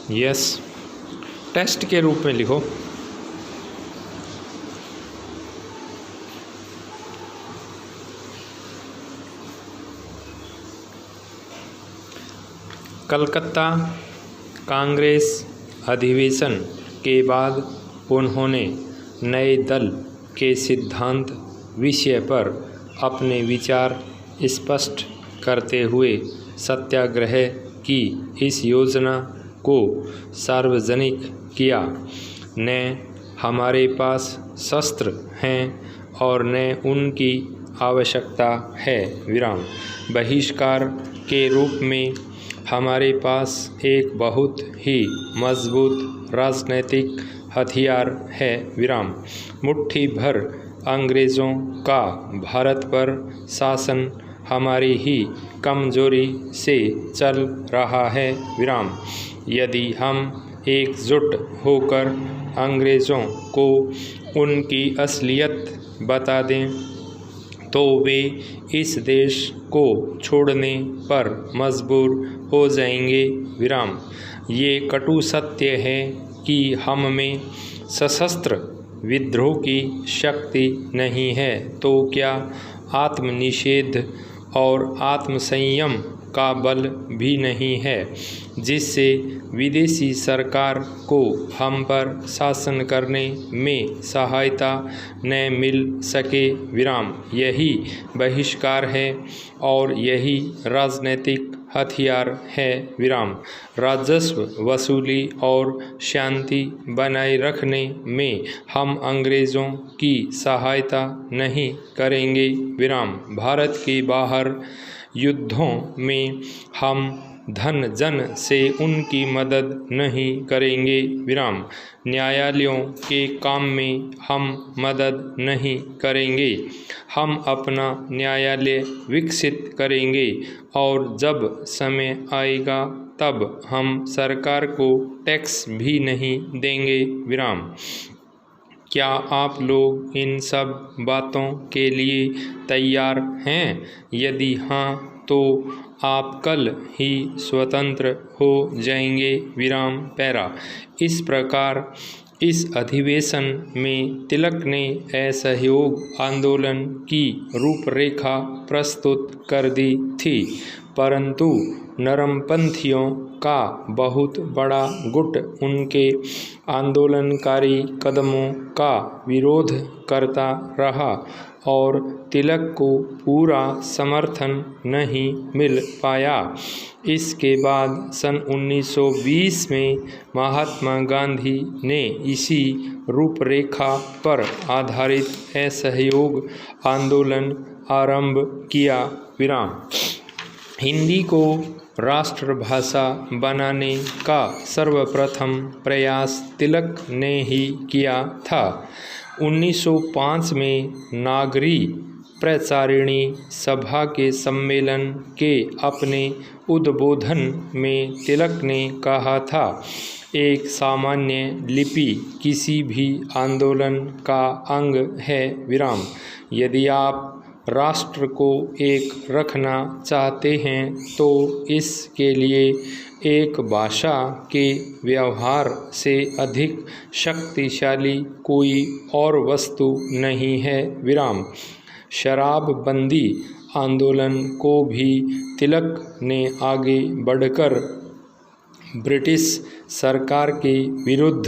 Yes. Test के रूप में लिखो। कलकत्ता कांग्रेस अधिवेशन के बाद उन्होंने नए दल के सिद्धांत विषय पर अपने विचार स्पष्ट करते हुए सत्याग्रह की इस योजना को सार्वजनिक किया। न हमारे पास शस्त्र हैं और न उनकी आवश्यकता है। विराम। बहिष्कार के रूप में हमारे पास एक बहुत ही मजबूत राजनीतिक हथियार है। विराम। मुट्ठी भर अंग्रेज़ों का भारत पर शासन हमारी ही कमजोरी से चल रहा है। विराम। यदि हम एकजुट होकर अंग्रेज़ों को उनकी असलियत बता दें तो वे इस देश को छोड़ने पर मजबूर हो जाएंगे। विराम। ये कटु सत्य है कि हम में सशस्त्र विद्रोह की शक्ति नहीं है तो क्या आत्मनिषेध और आत्मसंयम का बल भी नहीं है जिससे विदेशी सरकार को हम पर शासन करने में सहायता न मिल सके। विराम। यही बहिष्कार है और यही राजनीतिक हथियार है। विराम। राजस्व वसूली और शांति बनाए रखने में हम अंग्रेज़ों की सहायता नहीं करेंगे। विराम। भारत के बाहर युद्धों में हम धन जन से उनकी मदद नहीं करेंगे। विराम। न्यायालयों के काम में हम मदद नहीं करेंगे। हम अपना न्यायालय विकसित करेंगे और जब समय आएगा तब हम सरकार को टैक्स भी नहीं देंगे। विराम। क्या आप लोग इन सब बातों के लिए तैयार हैं? यदि हाँ तो आप कल ही स्वतंत्र हो जाएंगे। विराम। पैरा। इस प्रकार इस अधिवेशन में तिलक ने असहयोग आंदोलन की रूपरेखा प्रस्तुत कर दी थी, परंतु नरमपंथियों का बहुत बड़ा गुट उनके आंदोलनकारी कदमों का विरोध करता रहा और तिलक को पूरा समर्थन नहीं मिल पाया। इसके बाद सन 1920 में महात्मा गांधी ने इसी रूपरेखा पर आधारित असहयोग आंदोलन आरंभ किया। विराम। हिंदी को राष्ट्रभाषा बनाने का सर्वप्रथम प्रयास तिलक ने ही किया था। 1905 में नागरी प्रचारिणी सभा के सम्मेलन के अपने उद्बोधन में तिलक ने कहा था, एक सामान्य लिपि किसी भी आंदोलन का अंग है। विराम। यदि आप राष्ट्र को एक रखना चाहते हैं तो इसके लिए एक भाषा के व्यवहार से अधिक शक्तिशाली कोई और वस्तु नहीं है। विराम। शराबबंदी आंदोलन को भी तिलक ने आगे बढ़कर ब्रिटिश सरकार के विरुद्ध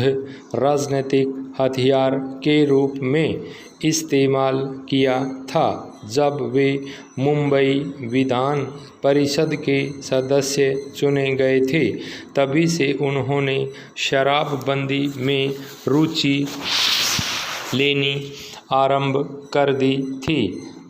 राजनीतिक हथियार के रूप में इस्तेमाल किया था। जब वे मुंबई विधान परिषद के सदस्य चुने गए थे तभी से उन्होंने शराबबंदी में रुचि लेनी आरंभ कर दी थी।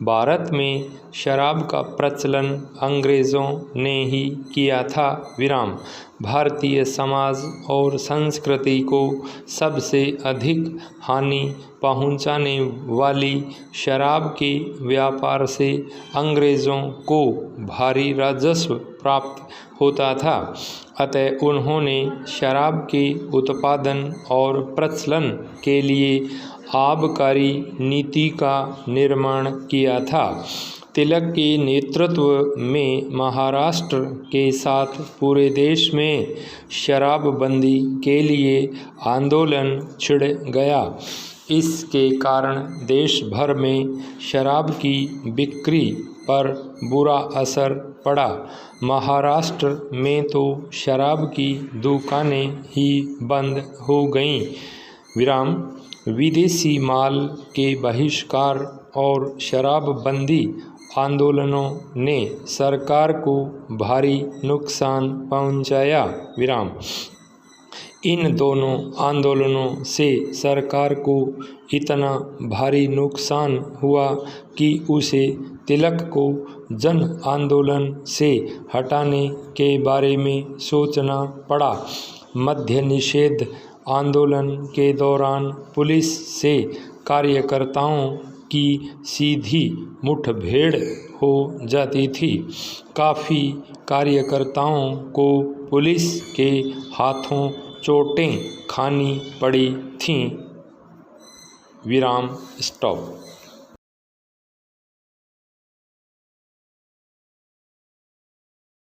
भारत में शराब का प्रचलन अंग्रेज़ों ने ही किया था। विराम। भारतीय समाज और संस्कृति को सबसे अधिक हानि पहुंचाने वाली शराब के व्यापार से अंग्रेज़ों को भारी राजस्व प्राप्त होता था, अतः उन्होंने शराब के उत्पादन और प्रचलन के लिए आबकारी नीति का निर्माण किया था। तिलक के नेतृत्व में महाराष्ट्र के साथ पूरे देश में शराबबंदी के लिए आंदोलन छिड़ गया। इसके कारण देश भर में शराब की बिक्री पर बुरा असर पड़ा। महाराष्ट्र में तो शराब की दुकानें ही बंद हो गईं। विराम। विदेशी माल के बहिष्कार और शराबबंदी आंदोलनों ने सरकार को भारी नुकसान पहुंचाया। विराम। इन दोनों आंदोलनों से सरकार को इतना भारी नुकसान हुआ कि उसे तिलक को जन आंदोलन से हटाने के बारे में सोचना पड़ा। मद्य निषेध आंदोलन के दौरान पुलिस से कार्यकर्ताओं की सीधी मुठभेड़ हो जाती थी। काफ़ी कार्यकर्ताओं को पुलिस के हाथों चोटें खानी पड़ी थीं। विराम। स्टॉप।